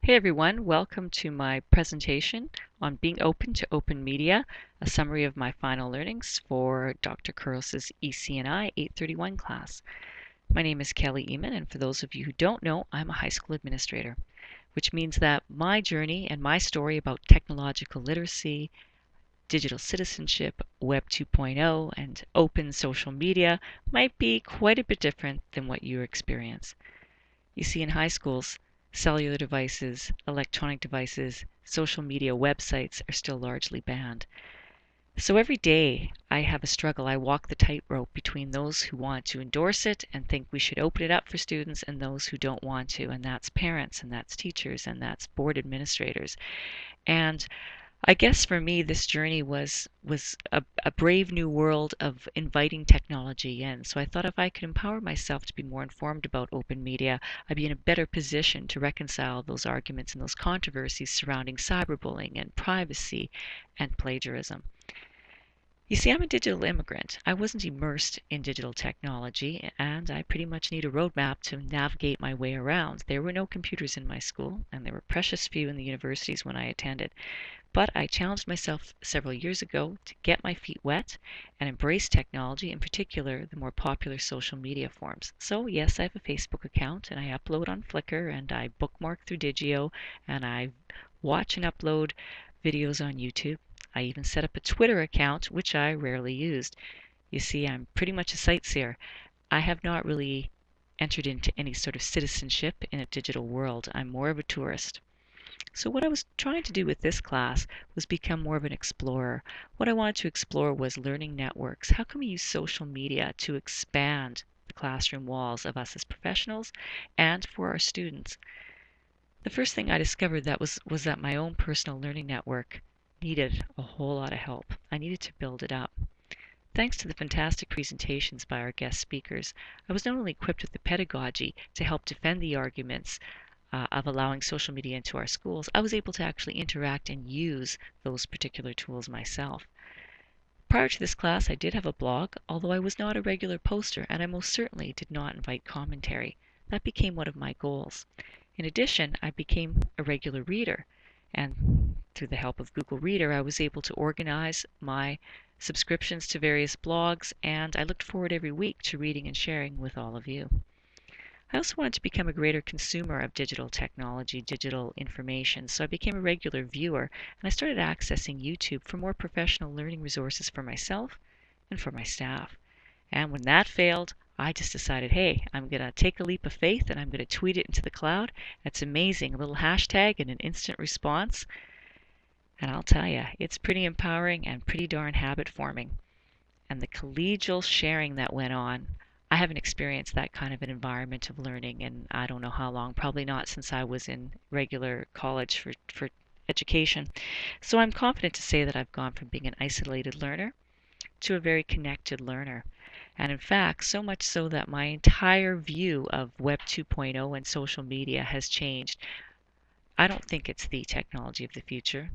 Hey everyone, welcome to my presentation on being open to open media, a summary of my final learnings for Dr. Curls's EC&I 831 class. My name is Kelly Eman, and for those of you who don't know, I'm a high school administrator, which means that my journey and my story about technological literacy, digital citizenship, Web 2.0, and open social media might be quite a bit different than what you experience. You see, in high schools, cellular devices, electronic devices, social media websites are still largely banned. So every day I have a struggle. I walk the tightrope between those who want to endorse it and think we should open it up for students and those who don't want to, and that's parents, and that's teachers, and that's board administrators. And I guess for me, this journey was a brave new world of inviting technology in. So I thought if I could empower myself to be more informed about open media, I'd be in a better position to reconcile those arguments and those controversies surrounding cyberbullying and privacy and plagiarism. You see, I'm a digital immigrant. I wasn't immersed in digital technology, and I pretty much need a roadmap to navigate my way around. There were no computers in my school, and there were precious few in the universities when I attended. But I challenged myself several years ago to get my feet wet and embrace technology, in particular the more popular social media forms. So yes, I have a Facebook account and I upload on Flickr and I bookmark through Digio and I watch and upload videos on YouTube. I even set up a Twitter account, which I rarely used. You see, I'm pretty much a sightseer. I have not really entered into any sort of citizenship in a digital world. I'm more of a tourist. So what I was trying to do with this class was become more of an explorer. What I wanted to explore was learning networks. How can we use social media to expand the classroom walls of us as professionals and for our students? The first thing I discovered was that my own personal learning network needed a whole lot of help. I needed to build it up. Thanks to the fantastic presentations by our guest speakers, I was not only equipped with the pedagogy to help defend the arguments of allowing social media into our schools, I was able to actually interact and use those particular tools myself. Prior to this class, I did have a blog, although I was not a regular poster, and I most certainly did not invite commentary. That became one of my goals. In addition, I became a regular reader, and through the help of Google Reader, I was able to organize my subscriptions to various blogs, and I looked forward every week to reading and sharing with all of you. I also wanted to become a greater consumer of digital technology, digital information, so I became a regular viewer and I started accessing YouTube for more professional learning resources for myself and for my staff. And when that failed, I just decided, hey, I'm going to take a leap of faith and I'm going to tweet it into the cloud. It's amazing, a little hashtag and an instant response. And I'll tell you, it's pretty empowering and pretty darn habit forming. And the collegial sharing that went on, I haven't experienced that kind of an environment of learning in I don't know how long, probably not since I was in regular college for education. So I'm confident to say that I've gone from being an isolated learner to a very connected learner. And in fact, so much so that my entire view of Web 2.0 and social media has changed. I don't think it's the technology of the future.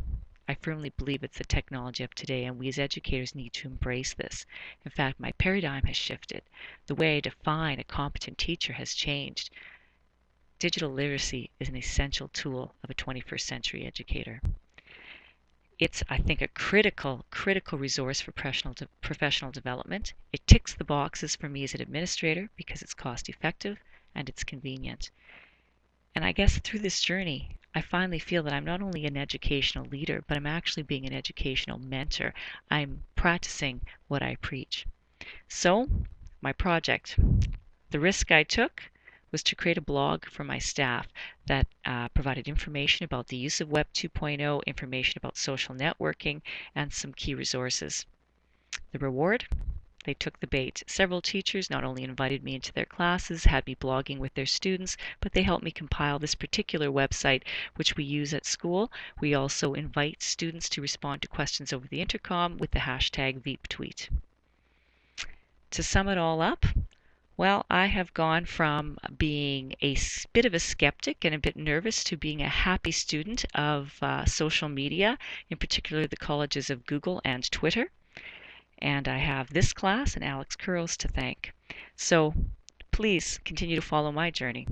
I firmly believe it's the technology of today, and we as educators need to embrace this. In fact, my paradigm has shifted. The way I define a competent teacher has changed. Digital literacy is an essential tool of a 21st century educator. It's, I think, a critical resource for professional development. It ticks the boxes for me as an administrator because it's cost effective and it's convenient. And I guess through this journey, I finally feel that I'm not only an educational leader, but I'm actually being an educational mentor. I'm practicing what I preach. So, my project. The risk I took was to create a blog for my staff that provided information about the use of Web 2.0, information about social networking, and some key resources. The reward? They took the bait. Several teachers not only invited me into their classes, had me blogging with their students, but they helped me compile this particular website, which we use at school. We also invite students to respond to questions over the intercom with the hashtag VeepTweet. To sum it all up, well, I have gone from being a bit of a skeptic and a bit nervous to being a happy student of social media, in particular the colleges of Google and Twitter. And I have this class and Alex Curls to thank. So please continue to follow my journey.